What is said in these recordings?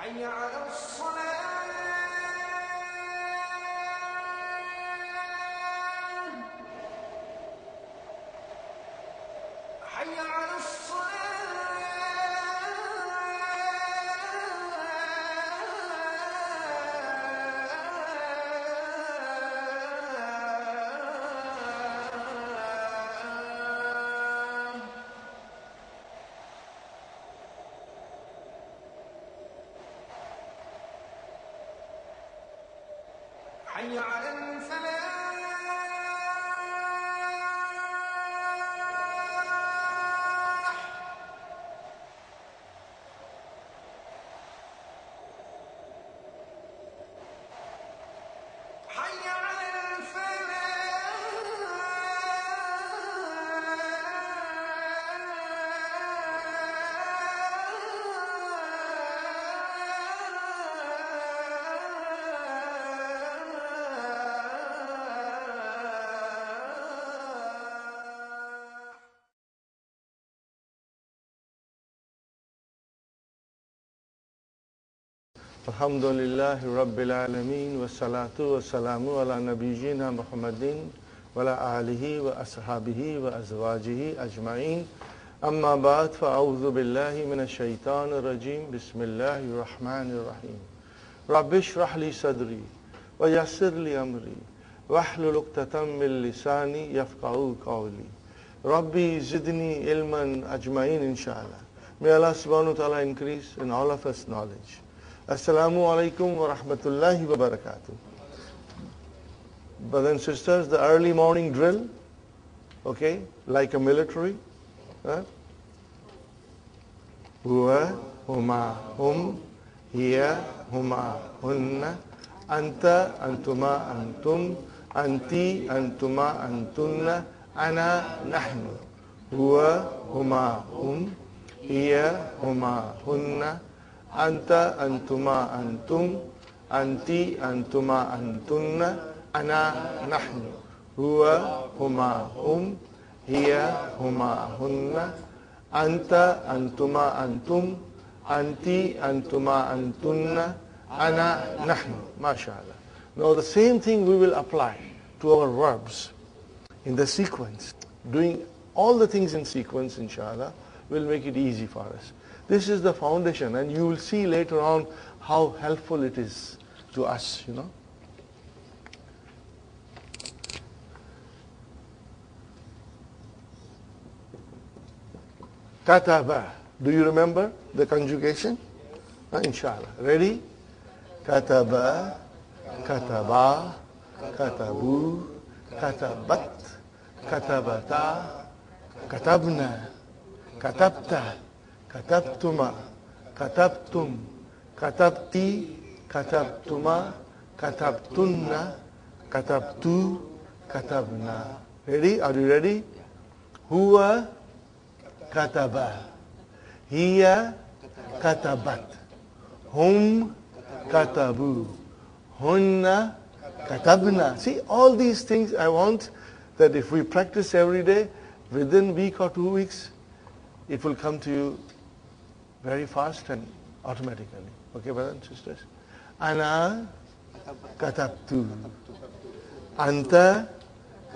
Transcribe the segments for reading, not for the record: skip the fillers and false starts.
حي على الصلاة حي على حي على الفلاح حي على Alhamdulillahi Rabbil Alameen wa salatu wa salamu ala nabiyyina Muhammadin wa ala alihi wa ashabihi wa azwajihi ajma'in. Amma ba'd, fa'awudhu billahi minash shaitanir rajim. Bismillahir rahmanir rahim. Rabbi shrah li sadri wa yassir li amri wahlul 'uqdatam min lisani yafqahu qawli. Rabbi zidni ilman ajma'in inshallah. May Allah subhanahu wa ta'ala increase in all of us knowledge. Assalamu alaikum wa rahmatullahi wa barakatuh. Brothers and sisters, the early morning drill, okay, like a military. Huwa, huma, hum, hiya, huma, hunna, anta, antuma, antum, anti, antuma, antunna, ana, nahnu. Huwa, huma, hum, hiya, huma, hunna, Anta, antuma, antum, anti, antuma, antunna, ana, nahnu. Huwa, huma, hum, hiya, huma, hunna, anta, antuma, antum, anti, antuma, antunna, ana, nahnu. MashaAllah. Now the same thing we will apply to our verbs in the sequence. Doing all the things in sequence, inshallah, will make it easy for us. This is the foundation, and you will see later on how helpful it is to us, you know. Kataba. Do you remember the conjugation? Inshallah. Ready? Kataba, kataba, katabu, katabat, katabata, katabna, katabta, katabtuma, katabtum, katabti, katabtuma, katabtunna, katabtu, katabna. Ready? Are you ready? Huwa kataba, hiya katabat, hum katabu, hunna katabna. See, all these things I want that if we practice every day, within week or 2 weeks, it will come to you very fast and automatically. Okay, brothers and sisters? Ana katabtu. Anta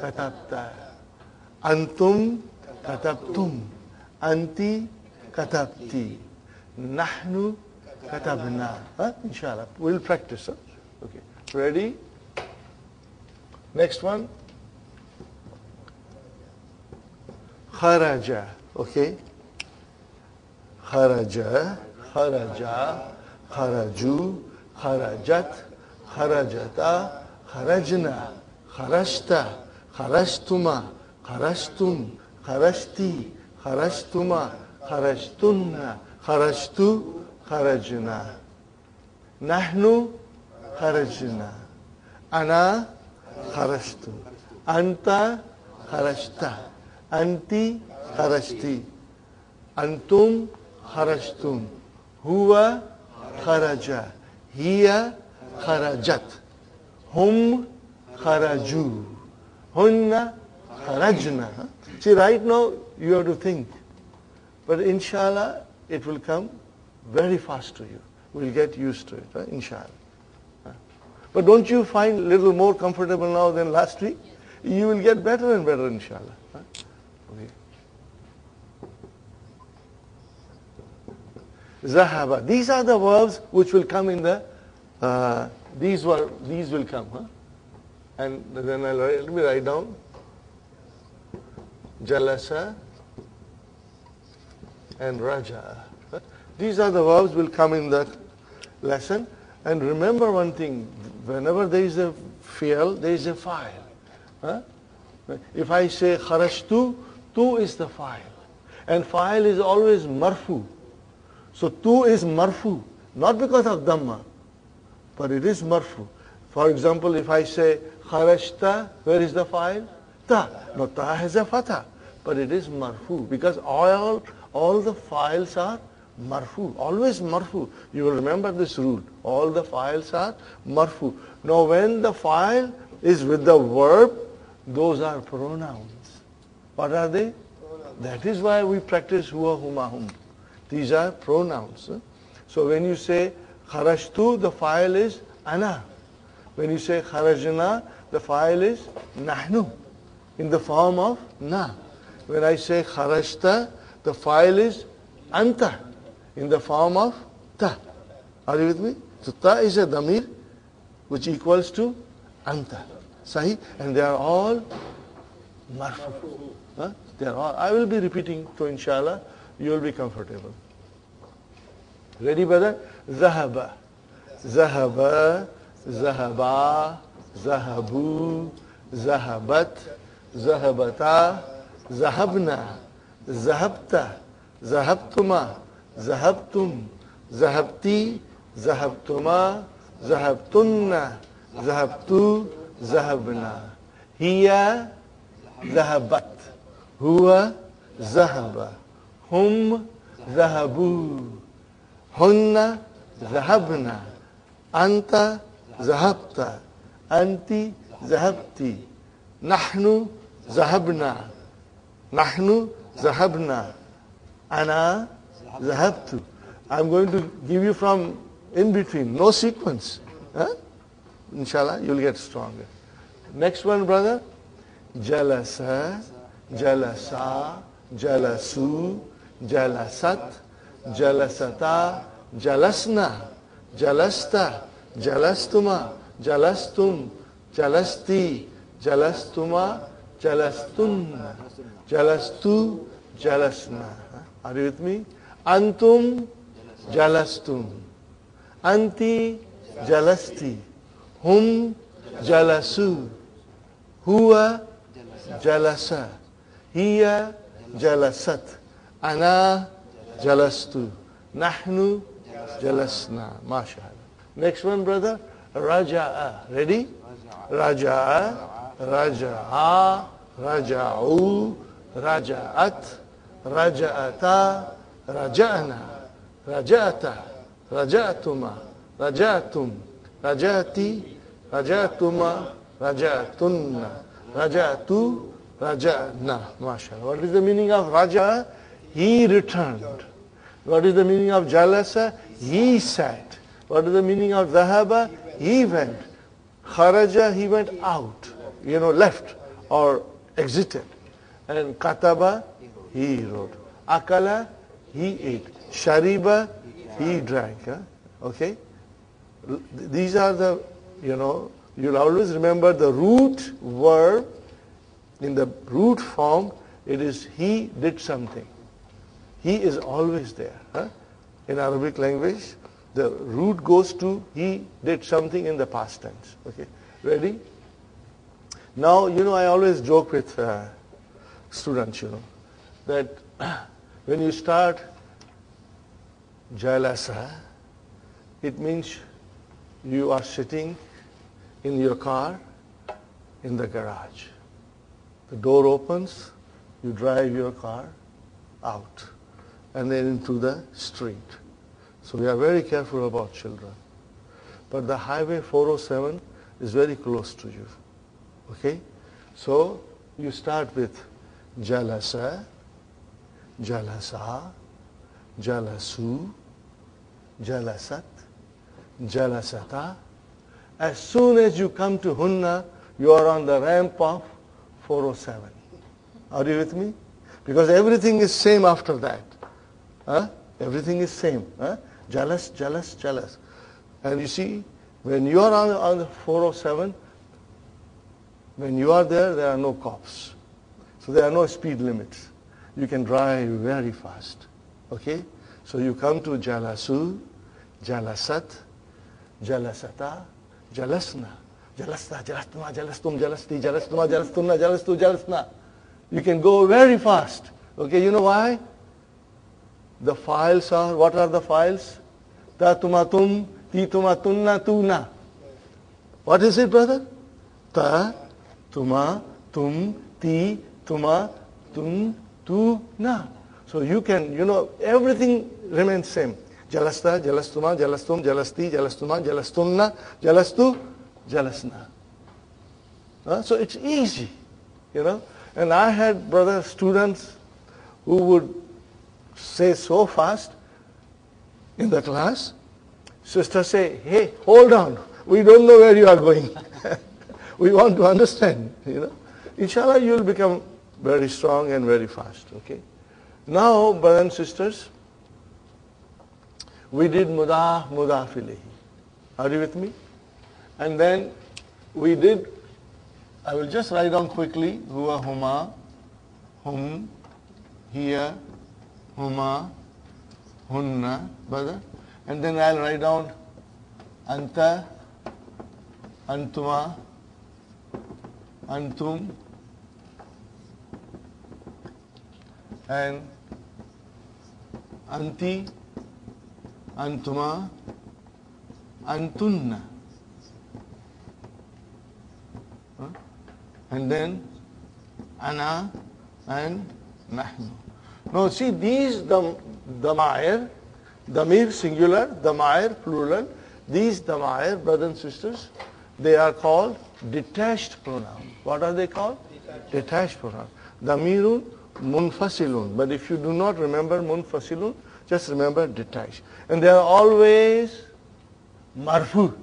katabta. Antum katabtum. Anti katabti. Nahnu katabna. Inshallah. We'll practice. Okay. Ready? Next one. Kharaja. Okay. Kharaja. Kharaja. Kharaju. Kharajat. Kharajata. Kharajna. Kharashta. Kharashtuma. Kharashtum. Kharashti. Kharashtuma. Kharashtunna. Kharashtu. Kharajna. Nahnu. Kharajna. Ana. Kharashtu. Anta. Kharashta. Anti. Kharashti. Antum. Kharashtum. Huwa. Kharaja. Hiya. Kharajat. Hum. Kharaju. Hunna. Kharajna. See, right now you have to think. But inshallah, it will come very fast to you. We'll get used to it, right? Inshallah. But don't you find a little more comfortable now than last week? You will get better and better, inshallah. Okay. Zahaba. These are the verbs which will come in the, these will come. And then let me write down. Jalasa and Raja. These are the verbs will come in the lesson. And remember one thing, whenever there is a fi'l, there is a fa'il. If I say kharashtu, tu is the fa'il. And fa'il is always marfu. So tu is marfu, not because of dhamma, but it is marfu. For example, if I say kharashta, where is the fa'il? Ta. No, ta has a fatha, but it is marfu because all the fa'ils are marfu, always marfu. You will remember this rule. All the fa'ils are marfu. Now when the fa'il is with the verb, those are pronouns. What are they? That is why we practice huwa, huma, hum. These are pronouns. So when you say kharashtu, the fa'il is ana. When you say kharajna, the fa'il is nahnu, in the form of na. When I say kharashta, the fa'il is anta, in the form of ta. Are you with me? So ta is a damir which equals to anta. Sahi? And they are all marfu. They are all. I will be repeating, so inshallah you will be comfortable. Ready, brother? Zahaba. Zahaba. Zahaba. Zahabu. Zahabat. Zahabata. Zahabna. Zahabta. Zahabtuma. Zahabtum. Zahabti. Zahabtuma. Zahabtunna. Zahabtu. Zahabna. Hiya. Zahabat. Huwa. Zahaba. Hum. Zahabu. Hunna. Zahabna. Anta. Zahabta. Anti. Zahabti. Nahnu. Zahabna. Nahnu. Zahabna. Ana. Zahabtu. I'm going to give you from in between, no sequence. Inshallah, you'll get stronger. Next one, brother. Jalasa, jalasa, jalasu, jalasat, jalasata, jalasna, jalasta, jalastuma, jalastum, jalasti, jalastuma, jalastunna, jalastu, jalasna. Are you with me? Antum jalastum. Anti jalasti. Hum jalasu. Huwa jalasa. Hiya jalasat. Ana jalastu. Nahnu jalasna. MashaAllah. Next one, brother. Raja'a. Ready? Raja'a. Raja'a. Raja'u. Raja'at. Raja'ata. Raja'na. Raja'ata. Raja'tuma. Raja'tum. Raja'ti. Rajatuma, Rajatunna, Rajatu, Rajana. MashaAllah. What is the meaning of Raja? He returned. What is the meaning of Jalasa? He sat. What is the meaning of Dhahaba? He went. Kharaja, he went out. Left or exited. And Kataba, he wrote. Akala, he ate. Shariba, he drank. Okay? These are the, you'll always remember the root verb. In the root form, it is he did something. He is always there. In Arabic language, the root goes to he did something in the past tense. Okay? Ready? Now, I always joke with students, that when you start Jalasa, it means you are sitting in your car in the garage. The door opens, you drive your car out and then into the street. So we are very careful about children. But the highway 407 is very close to you. Okay? So you start with Jalasa, Jalasa, Jalasu, Jalasat, Jalasata. As soon as you come to Hunna, you are on the ramp of 407. Are you with me? Because everything is same after that. Everything is same. Jalas, Jalas, Jalas. And you see, when you are on the 407, when you are there are no cops. So there are no speed limits. You can drive very fast. Okay? So you come to Jalasu, Jalasat, Jalasata, Jalasna. Jalasna, Jalastuma, Jalastum, Jalasti, Jalastuma, Jalastunna, Jalastu, Jalasna. You can go very fast. Okay, you know why? The files are, what are the files? Ta tuma tum, ti tuma tunna, tuna. What is it, brother? Ta, tuma, tum, ti, tuma, tun, tu, na. So you can, everything remains same. Jalasta, Jalastuma, Jalastum, Jalasti, Jalastuma, Jalastunna, Jalastu, Jalasna. So it's easy, And I had students who would say so fast in the class. Sister say, hey, hold on. We don't know where you are going. We want to understand, Inshallah, you will become very strong and very fast, okay? Now, brothers and sisters, we did mudaf ilayhi. Are you with me? And then we did, I will just write down quickly, huwa, huma, hum, hiya, huma, hunna, brother. And then I'll write down anta, antuma, antum, and anti, antuma, antunna. And then ana and nahnu. Now see these damair, damir singular, damair plural, these damair, brothers and sisters, they are called detached pronoun. What are they called? Detached pronoun. Damirun munfasilun. But if you do not remember munfasilun, just remember detached. And they are always marfu.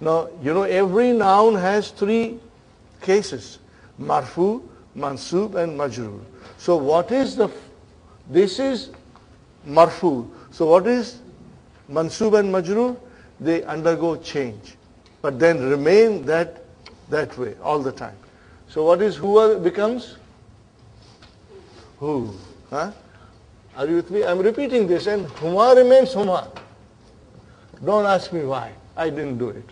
Now, every noun has three cases. Marfu, mansub, and majrur. So what is this is marfu. So what is mansub and majrur? They undergo change, but then remain that way all the time. So what is huwa becomes? Who? Are you with me? I'm repeating this, and huma remains huma. Don't ask me why. I didn't do it.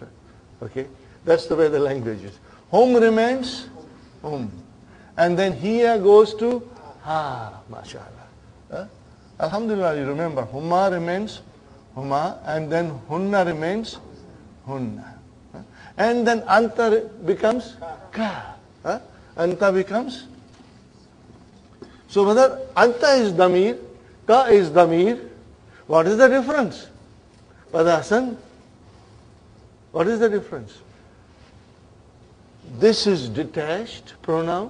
Okay? That's the way the language is. Hum remains hum. And then here goes to ha, mashallah. Alhamdulillah, you remember. Huma remains huma, and then hunna remains hunna. And then anta becomes ka. Anta becomes. So whether anta is damir, ka is damir, what is the difference? Brother Hassan? What is the difference? This is detached pronoun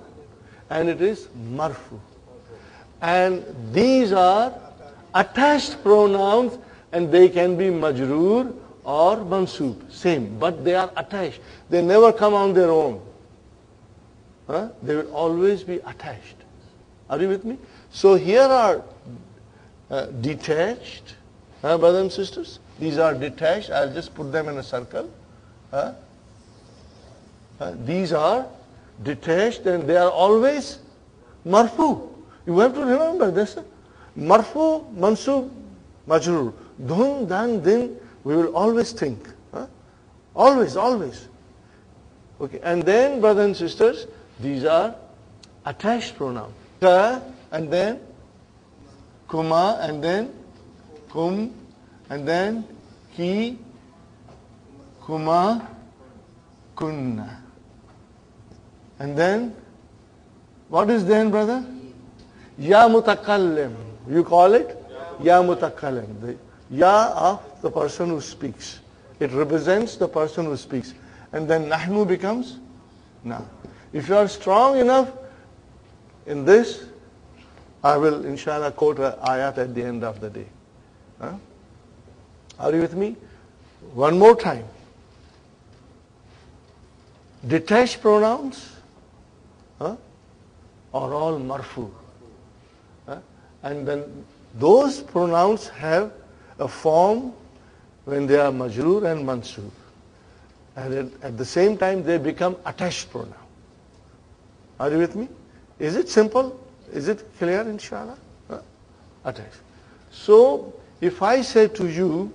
and it is marfu. And these are attached pronouns and they can be majroor or mansoob. Same, but they are attached. They never come on their own. They will always be attached. Are you with me? So here are detached, brothers and sisters. These are detached. I'll just put them in a circle. These are detached and they are always marfu. You have to remember this. Marfu, mansub, majroor. Dhun, dan, din, we will always think. Always, always. Okay, and then, brothers and sisters, these are attached pronouns. Ka, and then kuma, and then kum, and then ki, kuma, kunna. And then, what is then, brother? Ya mutakallim. You call it? Ya mutakallim. The ya of the person who speaks. It represents the person who speaks. And then nahnu becomes na. If you are strong enough in this, I will inshallah quote an ayat at the end of the day. Are you with me? One more time. Detached pronouns are all marfu. And then those pronouns have a form when they are majroor and mansoob. And at the same time they become attached pronoun. Are you with me? Is it simple? Is it clear, inshallah? Attached. So, if I say to you,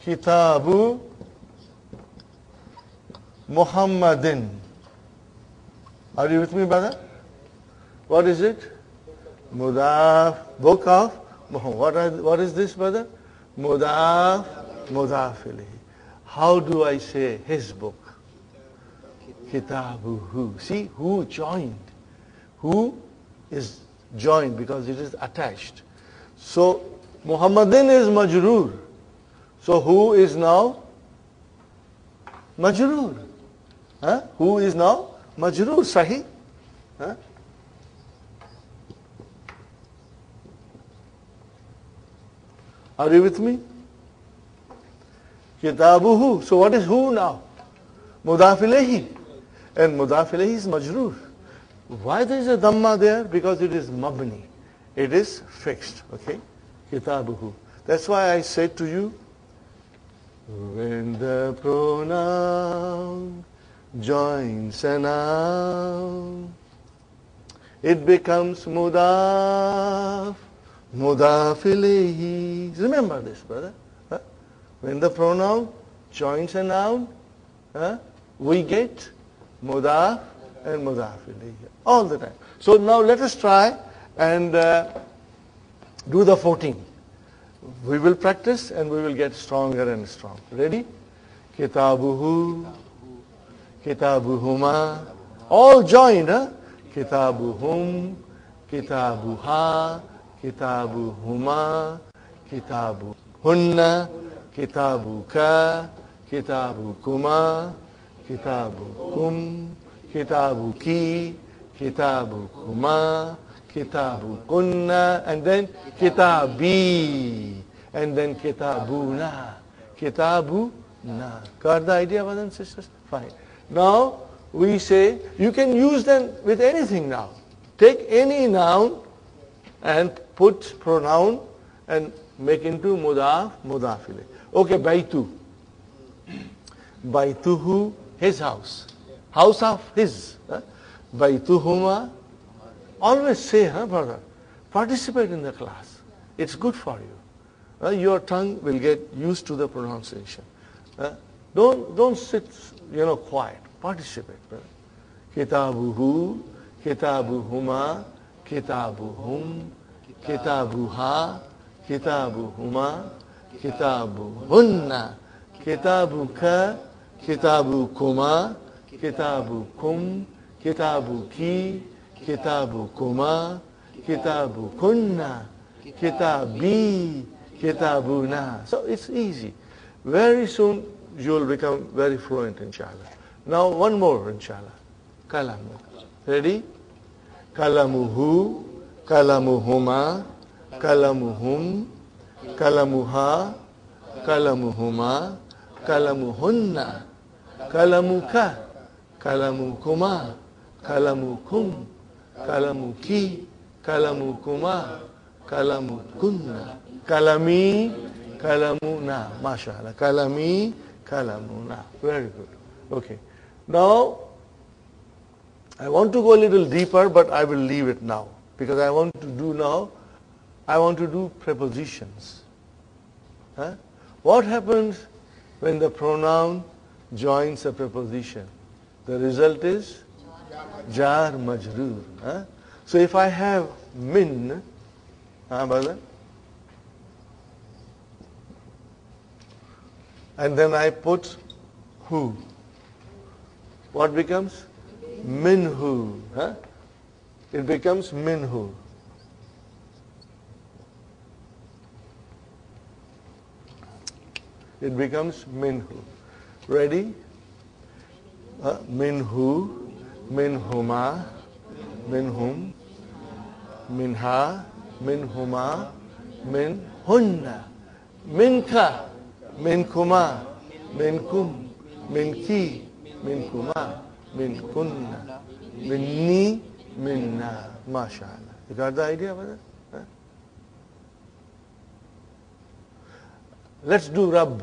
Kitabu Muhammadin. Are you with me, brother? What is it? Mudaf, book of Muhammad. What is this, brother? Mudaf, mudaf ilayhi. How do I say his book? Kitabuhu. See, who joined? Who is joined because it is attached. So, Muhammadin is majroor. So, who is now majroor? Who is now majroor? Sahih? Are you with me? Kitabuhu. So what is who now? Mudaf ilayhi. And mudaf ilayhi is majroor. Why there is a dhamma there? Because it is mabni. It is fixed. Okay? Kitabuhu. That's why I said to you, when the pronoun joins a noun, it becomes mudaf, mudaf ilayhi. Remember this, brother. When the pronoun joins a noun, we get mudaf and mudaf ilayhi all the time. So now let us try and do the 14. We will practice and we will get stronger and stronger. Ready? Kitabuhu, kitabuhuma, all joined, Kitabuhum, kitabuha, kitabuhuma, kitabuhunna, kitabuka, kitabukuma, kitabukum, kitabuki, kitabukuma, kitabukunna, and then kitabi, and then kitabuna, kitabuna. Got the idea, brothers and sisters? Fine. Now, we say, you can use them with anything now. Take any noun and put pronoun and make into mudaf, mudaf ilayh. Okay, Baitu. Baituhu, his house. House of his. Baituhuma. Always say, brother, participate in the class. It's good for you. Your tongue will get used to the pronunciation. Don't sit, quiet. Participate, brother. Kitabuhu, kitabuhuma, kitabuhum, kitabuha, kitabuhuma, kitabuhunna, kitabuka, kitabukuma, kitabukum, kitabuki, kitabukuma, kitabukunna, kitabi, kitabuna. So it's easy. Very soon you will become very fluent, inshallah. Now one more, inshallah. Kalamu. Ready? Kalamuhu, kalamuhuma, kalamuhum, kalamuha, kalamuhuma, kalamuhunna, kalamuka, kalamukuma, kalamukum, kalamuki, kalamukuma, kalamukunna, kalami, kalamuna. MashaAllah. Kalami, kalamuna. Very good. Okay. Now, I want to go a little deeper, but I will leave it now. Because I want to do prepositions. Huh? What happens when the pronoun joins a preposition? The result is jar majroor. Huh? So if I have min, brother, and then I put who, what becomes? Minhu. Huh? It becomes minhu. It becomes minhu. Ready? Minhu, minhuma, minhum, minha, minhuma, minhunna, minka, minkuma, minkum, minki, minkuma, minkunna, minni, minna. MashaAllah. You got the idea about it? Huh? Let's do Rabb.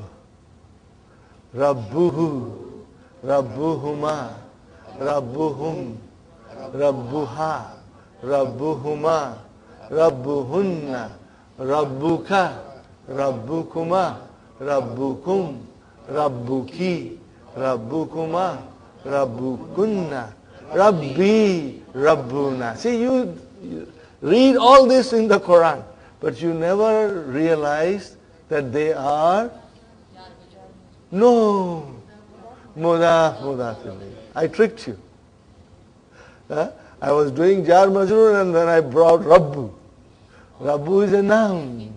Rabbuhu, Rabbuhuma, Rabbuhum, Rabbuha, Rabbuhuma, Rabbuhunna, Rabbuka, Rabbukuma, Rabbukum, Rabbuki, Rabbukuma, Rabbukunna, Rabbi, Rabbuna. See, you read all this in the Quran, but you never realize that they are no mudaf ilayh. I tricked you. I was doing jar majroor and then I brought Rabbu. Rabbu is a noun.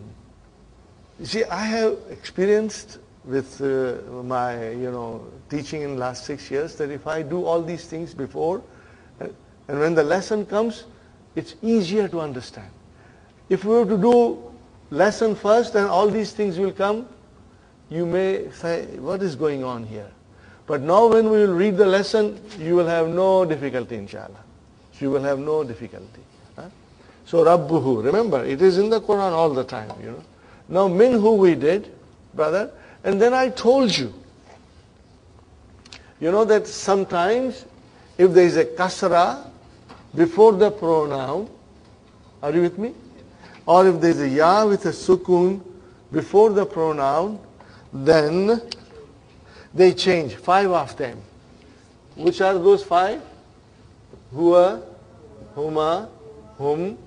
You see, I have experienced with my teaching in the last 6 years that if I do all these things before, and when the lesson comes, it's easier to understand. If we were to do lesson first and all these things will come, you may say, what is going on here? But now when we will read the lesson, you will have no difficulty, inshallah. You will have no difficulty. So Rabbuhu, remember, it is in the Quran all the time, Now minhu we did, brother, and then I told you, that sometimes if there is a kasra before the pronoun, are you with me? Or if there is a ya with a sukun before the pronoun, then they change, 5 of them. Which are those 5? Huwa, huma, hum,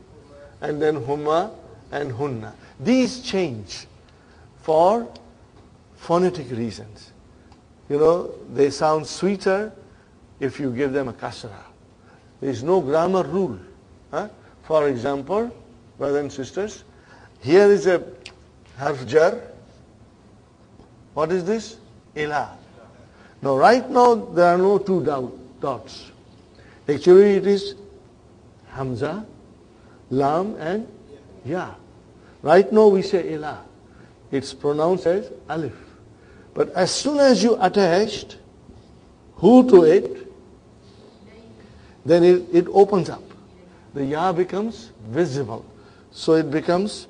and then huma and hunna. These change for phonetic reasons. They sound sweeter if you give them a kasra. There is no grammar rule. For example, brothers and sisters, here is a harf jar. What is this? Ila. Now right now there are no 2 dots. Actually it is hamza, lam and ya. Right now we say ila. It's pronounced as alif. But as soon as you attached hu to it, then it opens up. The ya becomes visible. So it becomes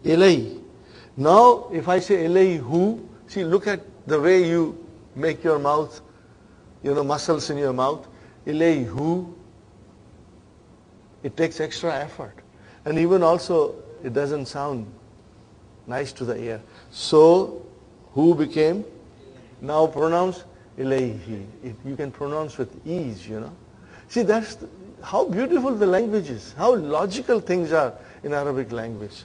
ilay. Now if I say ilayhu, see, look at the way you make your mouth, muscles in your mouth. Ilayhu. It takes extra effort. And even also, it doesn't sound nice to the ear. So, who became now pronounced ilayhi. You can pronounce with ease, See, that's how beautiful the language is. How logical things are in Arabic language.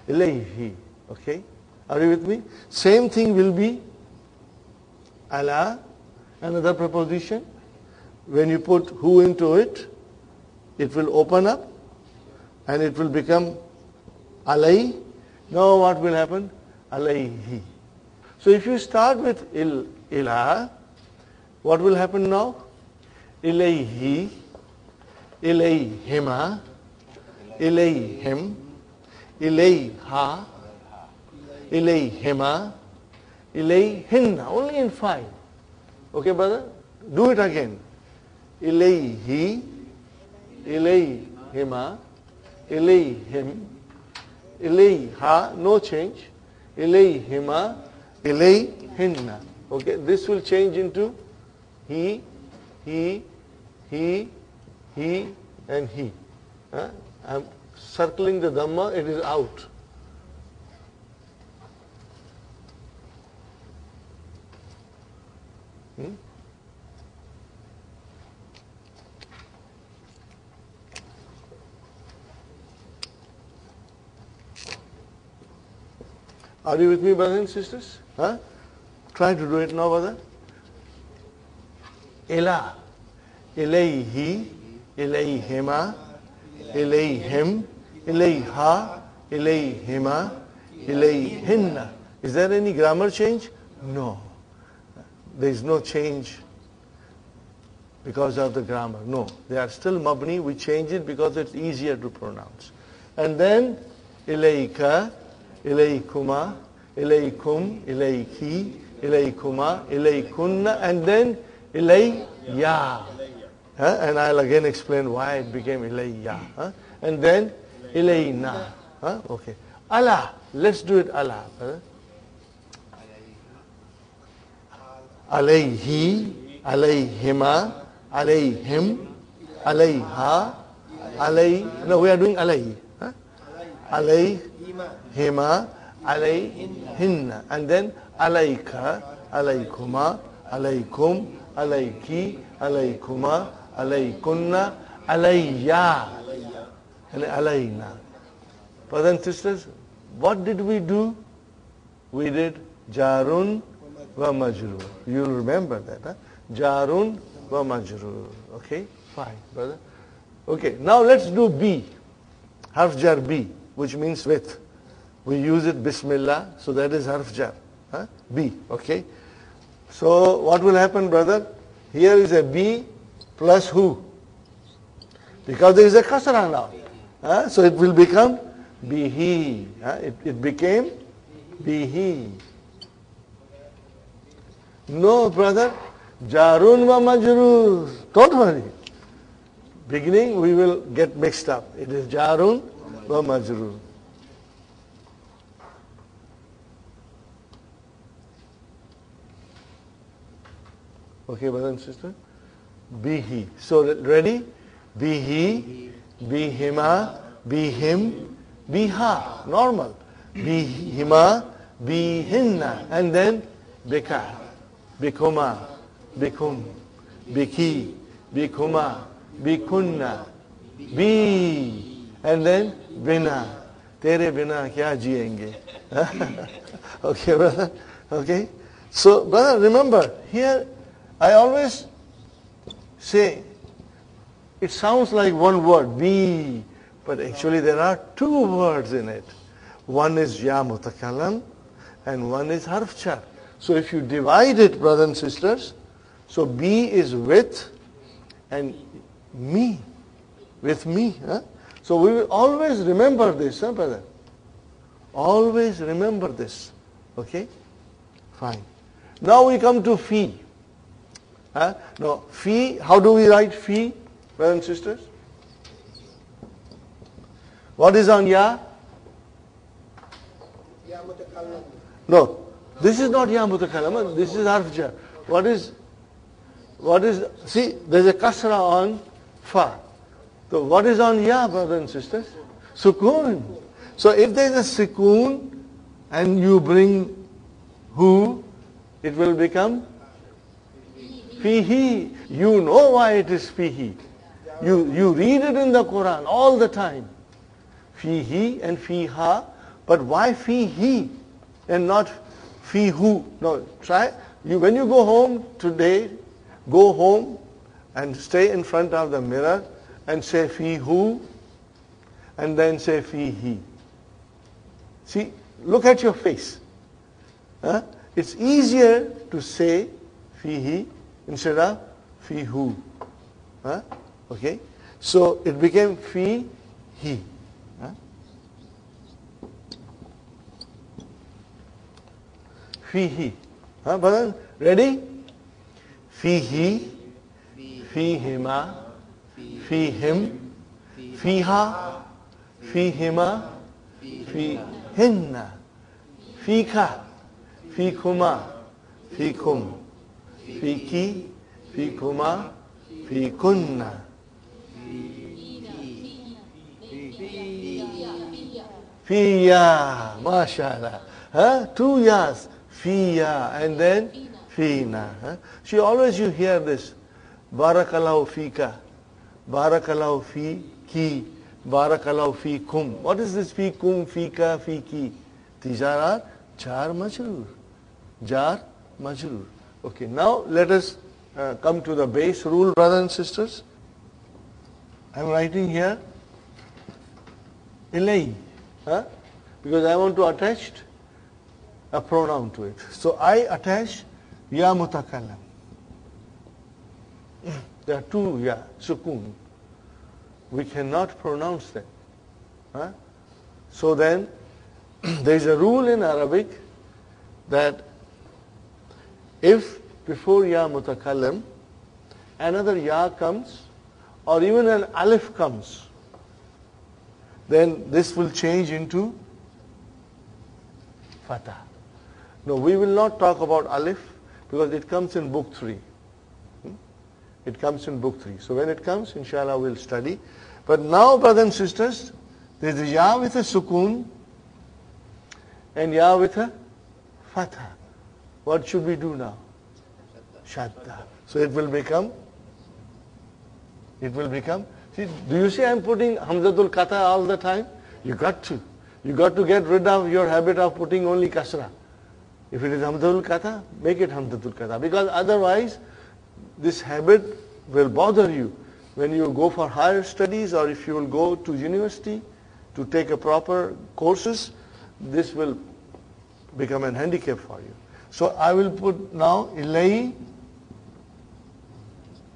Ilayhi. Okay? Are you with me? Same thing will be ala, another preposition. When you put who into it, it will open up and it will become alay. Now what will happen? Alayhi. So if you start with ilah, what will happen now? Ilayhi, ilayhima, ilayhim, ilayha, ilayhima, ilayhinna. Only in 5. Okay, brother? Do it again. Ilayhi, ilayhima, ilayhim, ilayha, no change. Ilayhima, ilayhinna. Okay, this will change into he, and he. I'm circling the Dhamma, it is out. Are you with me, brothers and sisters? Try to do it now, brother. Ila, ilayhi, ilayhima, ilayhim, ilayha, ilayhima, ilayhinna. Is there any grammar change? No. There is no change because of the grammar. No. They are still mabni. We change it because it's easier to pronounce. And then ilayka, ilaykuma, ilaykum, ilayki, ilaykuma, ilaykunna, and then ilayya. And I'll again explain why it became ilayya. And then ilayna. Okay. Allah. Let's do it Allah. Alayhi, alayhima, alayhim, alayha, no, we are doing alayhi. Alayhima, alayhinna. And then alayka, alaykuma, alaykum, alayki, alaykuma, alaykunna, alayya, and alayna. Brothers and sisters, what did we do? We did jarun wa majrur. You remember that, Jarun wa majrur. Okay, fine, brother. Okay, now let's do B. Harf jar B, which means with. We use it Bismillah, so that is harf jar. B, okay. So what will happen, brother? Here is a B plus who? Because there is a kasra now. So it will become bihi. It became bihi. No, brother. Jarun wa majrur. Don't worry. Beginning we will get mixed up. It is jarun wa majrur. Okay, brother and sister? Bihi. So ready? Bihi, bihima, bihim, biha. Normal. Bihima, bihinna. And then bika, bikuma, bikum, biki, bikuma, bikunna, bi. And then bina. Tere bina kya jiyenge? Okay, brother? Okay? So, brother, remember, here I always say, it sounds like one word, be, but actually there are two words in it. One is ya mutakallam and one is harf jar. So if you divide it, brothers and sisters, so be is with and me, with me. So we will always remember this, brother? Always remember this. Okay? Fine. Now we come to fi. Now, fi, how do we write fi, brothers and sisters? What is on ya? No, this is not ya mutakallam, this is harf jar. What is, see, there's a kasra on fa. So what is on ya, brothers and sisters? Sukoon. So if there is a sukoon and you bring who, it will become fihi. You know why it is fihi. You read it in the Quran all the time. Fihi and fiha. But why fihi and not fihu? No, try. When you go home today, go home and stay in front of the mirror and say fihu and then say fihi. See, look at your face. Huh? It's easier to say fihi instead of fihu. Huh? Okay? So it became fi he. Huh? Fihi. Huh? But ready? Fihi, fihima, fihim, fiha, fihima, fihinna, fika, fikuma, fikum, fiki, fikuma, fikunna. Fiya, mashallah. Huh? 2 yas. Fiya and then fina. Huh? See, always you hear this. Barakallahu fika. Barakallahu fiki. Barakallahu fikum. What is this fikum, fika, fiki? These are our jar majroor. Jar majroor. Okay, now let us come to the base rule, brothers and sisters. I am writing here ilay. Huh? Because I want to attach a pronoun to it. So I attach ya mutakallam. There are 2 ya, sukun. We cannot pronounce them. Huh? So then, there is a rule in Arabic that if before ya mutakallam another ya comes or even an alif comes, then this will change into fatah. No, we will not talk about alif because it comes in book 3. It comes in book 3. So when it comes, inshallah, we'll study. But now, brothers and sisters, there is a ya with a sukoon and ya with a fatha. What should we do now? Shadda. So it will become, see, do you see I'm putting Hamzatul Qata all the time? You got to. You got to get rid of your habit of putting only kasra. If it is Hamzatul Qata, make it Hamzatul Qata. Because otherwise, this habit will bother you when you go for higher studies or if you will go to university to take a proper courses. This will become a handicap for you. So I will put now ilai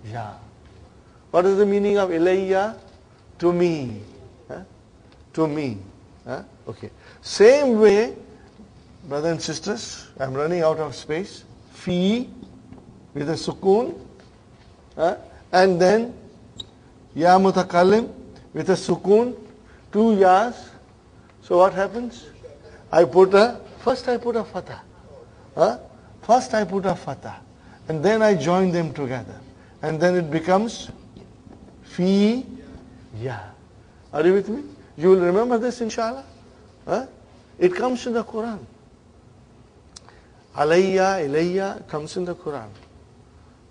ya. What is the meaning of ilayya? To me. Huh? To me. Huh? Okay. Same way, brothers and sisters, I'm running out of space. Fi with a sukoon. And then ya mutakallim with a sukoon. 2 yas. So what happens? First I put a fatah. First I put a fatah. And then I join them together. And then it becomes fi ya. Are you with me? You will remember this, inshallah. It comes in the Quran. Alayya, ilayya comes in the Quran.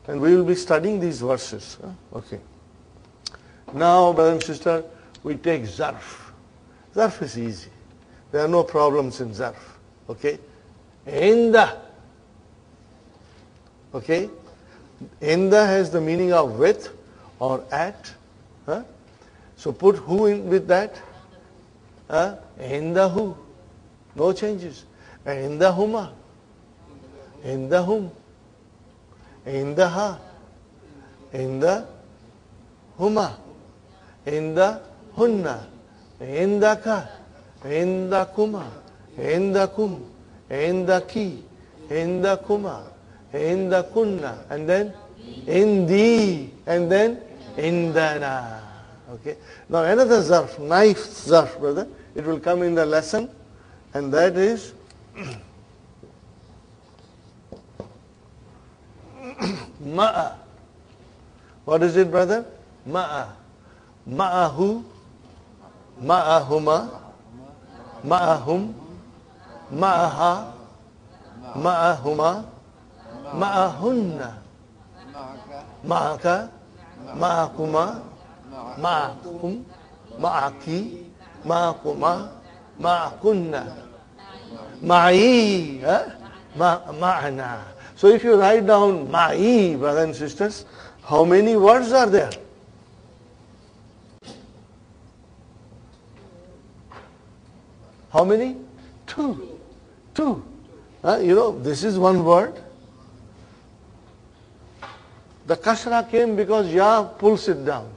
And we will be studying these verses. Okay. Now, brother and sister, we take zarf. Zarf is easy. There are no problems in zarf. Okay. Inda. Okay. Inda has the meaning of with or at. So put who in with that? Indahu. No changes. Indahuma. Indahum. Indaha. Indahuma. Indahunna. Indaka. Indakuma. Indakum. Indaki. Indakuma. Indakunna. And then indi. And then indana. Okay. Now another zarf, knife zarf, brother. It will come in the lesson. And that is ma'a. What is it, brother? Ma'a. Ma'ahu. Ma'ahuma. Ma'ahum. Ma'aha. Ma'ahuma. Ma'ahunna. Ma'aka. Ma'akuma. Ma'akum. Ma'aki. Ma'akuma. Ma'akunna. Ma'i. Ma'ana. So if you write down ma'i, brothers and sisters, how many words are there? How many? Two. This is one word. The kasra came because ya pulls it down.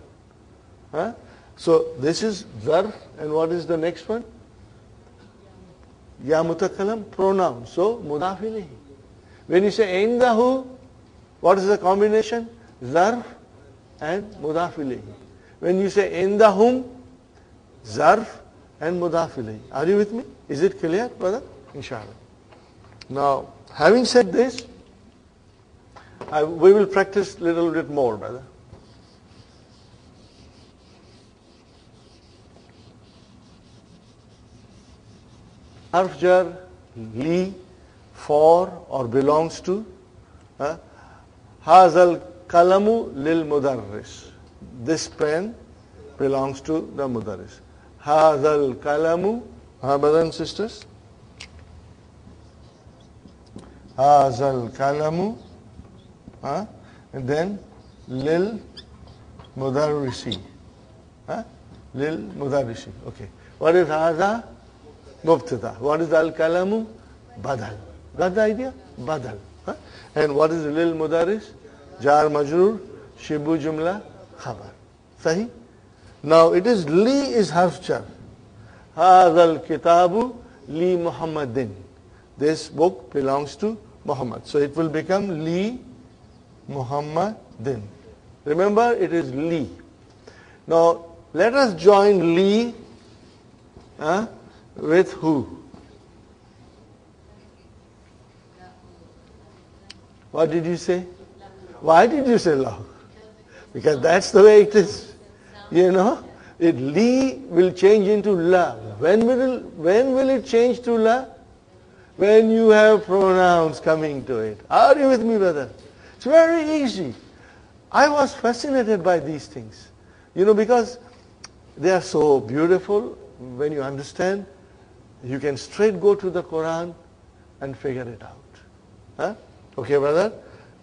So this is zarf, and what is the next one? Ya mutakallam, pronoun. So mudaf ilayhi. When you say indahu, what is the combination? Zarf and mudaf ilayhi. When you say indahum, zarf and mudaf ilayhi. Are you with me? Is it clear, brother? Inshallah. Now, having said this, we will practice a little bit more, brother. Harf jar, li, for or belongs to. Hazal kalamu lil mudarris. This pen belongs to the mudarris. Hazal kalamu, brothers and sisters. Hazal kalamu, and then lil mudarrisi. Lil mudarrisi. Okay. What is haza? Mubtada. What is al kalamu? Badal. Got the idea? Badal. And what is lil mudarris? Jar majrur, shibu jumla, khabar. Sahi? Now it is li is harf jar. Hadal kitabu li Muhammadin. This book belongs to Muhammad. So it will become li Muhammadin. Remember, it is li. Now let us join li with who? What did you say? Why did you say lahu? Because that's the way it is. Li will change into la. When will it change to la? When you have pronouns coming to it. Are you with me, brother? It's very easy. I was fascinated by these things. Because they are so beautiful. When you understand, you can straight go to the Quran and figure it out. Okay, brother?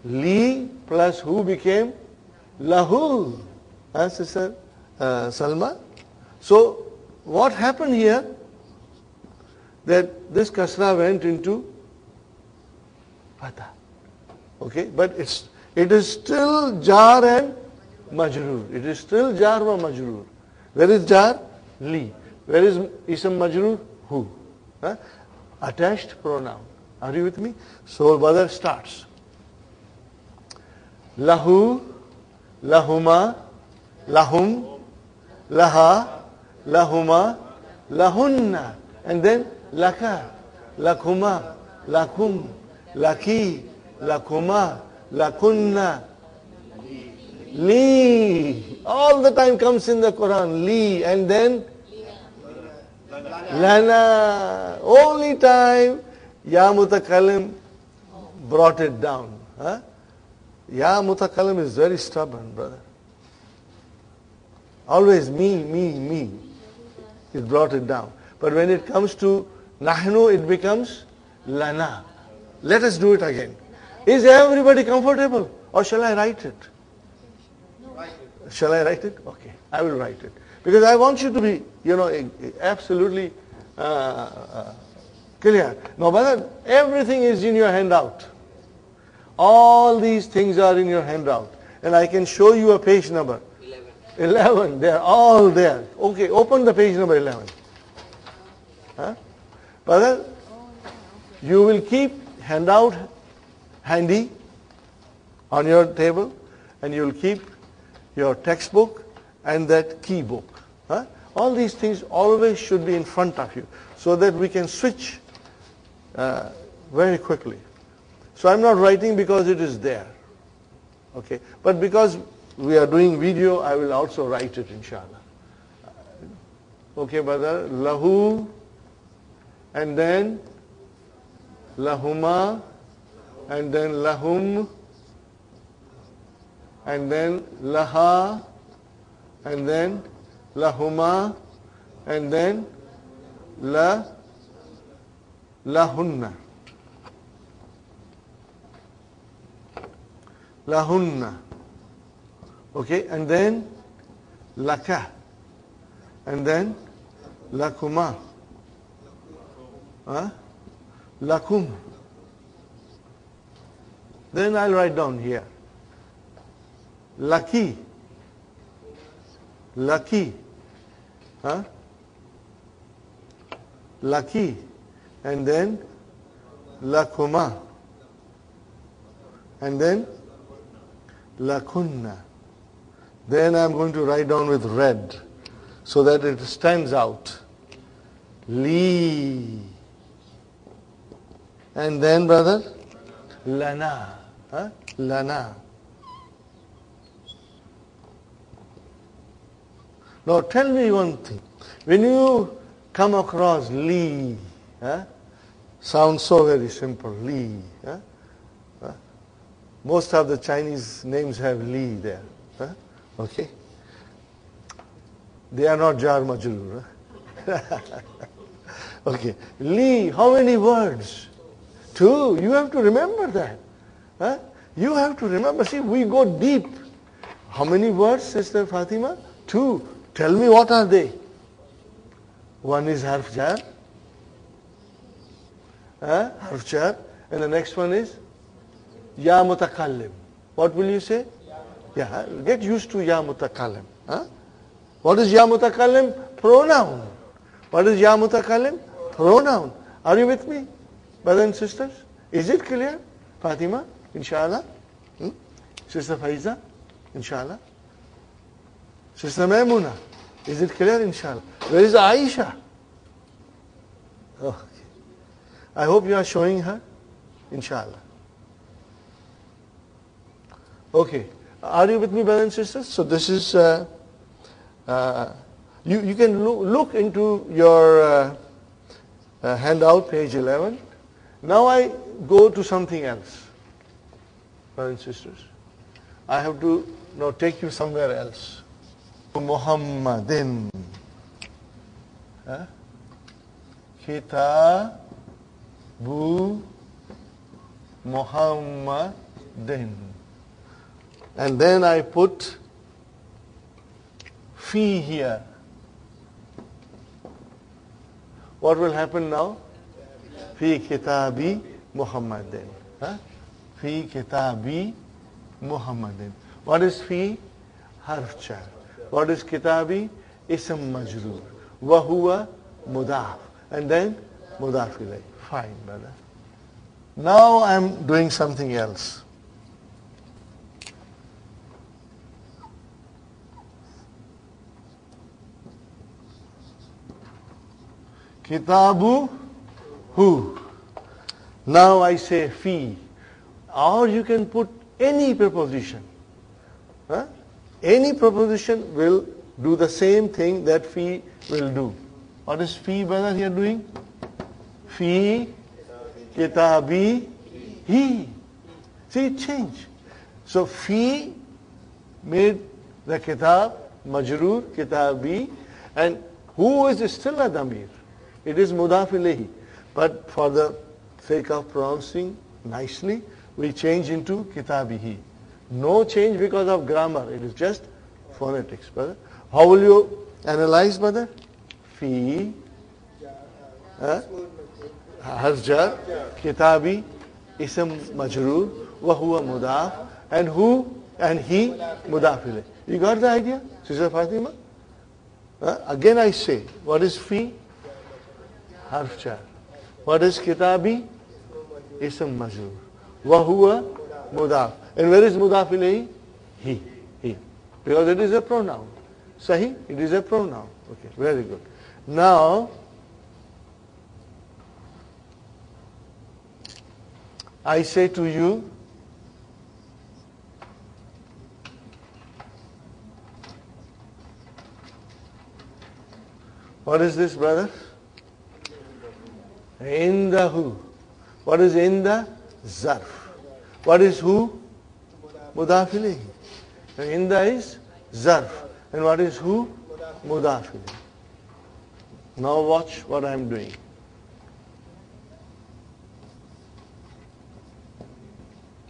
Li plus who became lahu. Sister Salma? So, what happened here? That this kasra went into fatha. Okay, but it is still jar and majrur. It is still jar wa majrur. Where is jar? Li. Where is ism majrur? Who. Attached pronoun. Are you with me? So brother starts. Lahu, lahuma, lahum, laha, lahuma, lahunna. And then laka, lakuma, lakum, laki, lakuma, lakunna. Li. All the time comes in the Quran. Li. And then lana. Only time Ya Mutakallim brought it down. Ya Mutakallim is very stubborn, brother. Always me. He brought it down. But when it comes to Nahnu, it becomes Lana. Let us do it again. Is everybody comfortable? Or shall I write it? Shall I write it? Okay, I will write it. Because I want you to be, absolutely clear. Now, brother, everything is in your handout. All these things are in your handout. And I can show you a page number. 11. They are all there. Okay, open the page number 11. Brother, you will keep handout handy on your table, and you will keep your textbook and that key book. All these things always should be in front of you so that we can switch very quickly. So I'm not writing because it is there. Okay, but because we are doing video, I will also write it, inshallah. Okay, brother. Lahu, and then lahuma, and then lahum, and then laha, and then lahuma, and then lahunna. Lahunna. Okay, and then laka, and then lakuma, Huh? Lakum. Then I'll write down here. Lucky. Lucky. Huh? Lucky. And then lakuma. And then lakunna. Then I'm going to write down with red so that it stands out. Li. And then, brother, lana. Huh? Lana. Now tell me one thing. When you come across li, sounds so very simple, li. Most of the Chinese names have li there. Okay? They are not jar majroor. Okay. Li, how many words? 2. You have to remember that. You have to remember. See, we go deep. How many words, Sister Fatima? 2. Tell me what are they? One is harf jar. Harf jar. And the next one is ya mutakallim. What will you say? Yeah, get used to ya mutakallim. What is ya mutakallim? Pronoun. What is ya mutakallim? Pronoun. Are you with me, brothers and sisters? Is it clear? Fatima, inshallah. Sister Faiza, inshallah. Sister Maimuna, is it clear? Inshallah. Where is Aisha? Okay. I hope you are showing her. Inshallah. Okay. Are you with me, brothers and sisters? So this is, you can look into your handout, page 11. Now I go to something else, brothers and sisters. I have to now take you somewhere else. Muhammadin. Kitabu Muhammadin. And then I put fi here. What will happen now? Fi kitabi Muhammadin. Fi kitabi Muhammadin. What is fi? Harf jar. What is kitabi? Ism majroor. Wa huwa mudaf. And then mudaf ilayh. Fine, brother. Now I'm doing something else. Kitabu hu. Now I say fi. Or you can put any preposition. Any preposition will do the same thing that fi will do. What is fi, brother, here doing? Fi kitabi hi. See, it changed. So fi made the kitab majroor, kitabi, and who is still a damir. It is mudaf ilayhi. But for the sake of pronouncing nicely, we change into kitabihi. No change because of grammar. It is just phonetics, brother. How will you analyze, brother? Fi, harf jar, kitabi, ism majroor, wa huwa mudaf, and who and he mudaf ilayh. You got the idea, Sister Fatima? Again I say, what is fi? Harf jar. What is kitabi? Ism majroor. Wa huwa mudaf. And where is mudaf ilayhi? He. Because it is a pronoun. Sahi? It is a pronoun. Okay, very good. Now, I say to you, what is this, brother? Indahu. What is inda? Zarf. What is who? Mudaf ilayhi. And inda is zarf. And what is who? Mudaf ilayhi. Now watch what I am doing.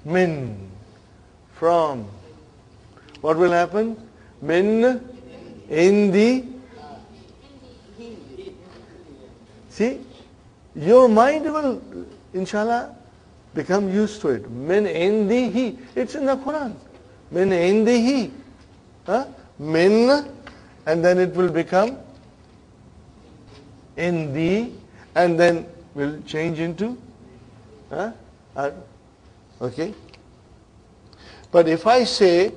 Min. From. What will happen? Min. In the. See? your mind will, inshallah, become used to it. Min indihi. It's in the Quran. Min indihi. Min, and then it will become indi, and then will change into, okay. But if I say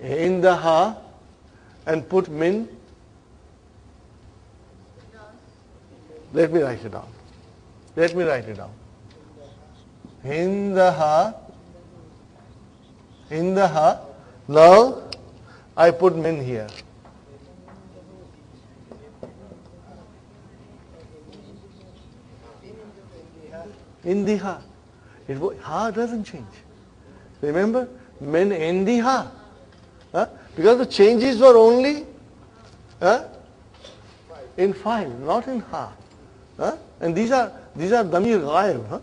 indaha and put min, let me write it down. Let me write it down. Indaha. Now I put min here. Indiha. Ha doesn't change. Remember? Min indiha. Because the changes were only in file, not in ha. And these are damir ghaib.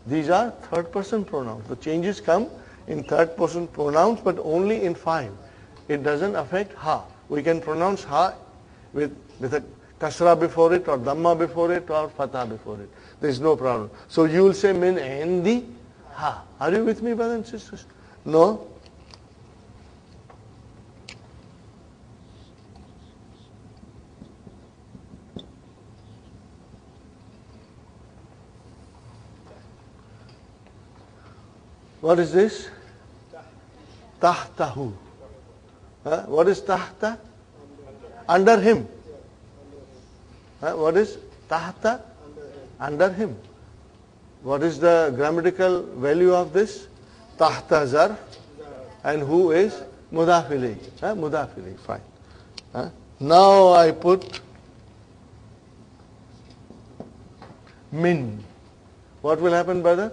These are third person pronouns. The changes come in third person pronouns, but only in file. It doesn't affect ha. We can pronounce ha with a kasra before it, or dhamma before it, or fatha before it. There is no problem. So you will say min indi ha. Are you with me, brothers and sisters? No? What is this? Tahtahu. What is tahta? Under him. What is tahta? Under him. What is the grammatical value of this? Tahta zarf. And who is? Mudaf ilayh. Mudaf ilayh. Fine. Now I put min. What will happen, brother?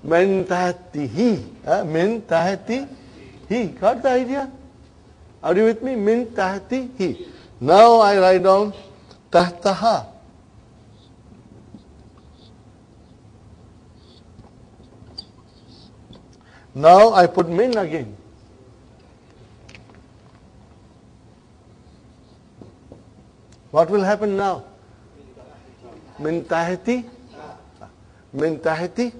Min tahtihi. Min tahtihi. Got the idea? Are you with me? Min tahtihi. Now I write down tahtaha. Now I put min again. What will happen now? Min tahti. Min tahti.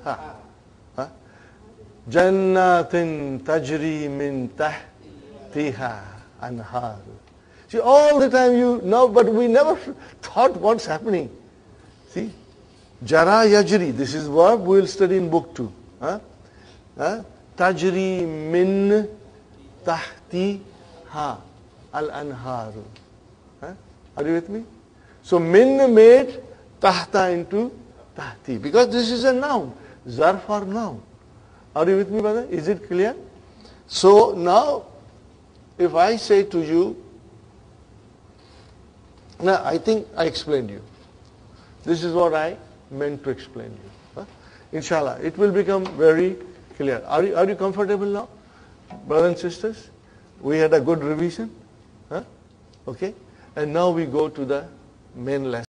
Jannatin tajri min tahtiha anhar. See, all the time you know, but we never thought what's happening. See? Jara yajri. This is verb we will study in book 2. Tajri min tahtiha al-anharu. Are you with me? So min made tahta into tahti. Because this is a noun. Zarf or noun. Are you with me, brother? Is it clear? So now, if I say to you, now I think I explained you. This is what I meant to explain you. Inshallah, it will become very clear. Are you comfortable now? Brothers and sisters, we had a good revision. Okay? And now we go to the main lesson.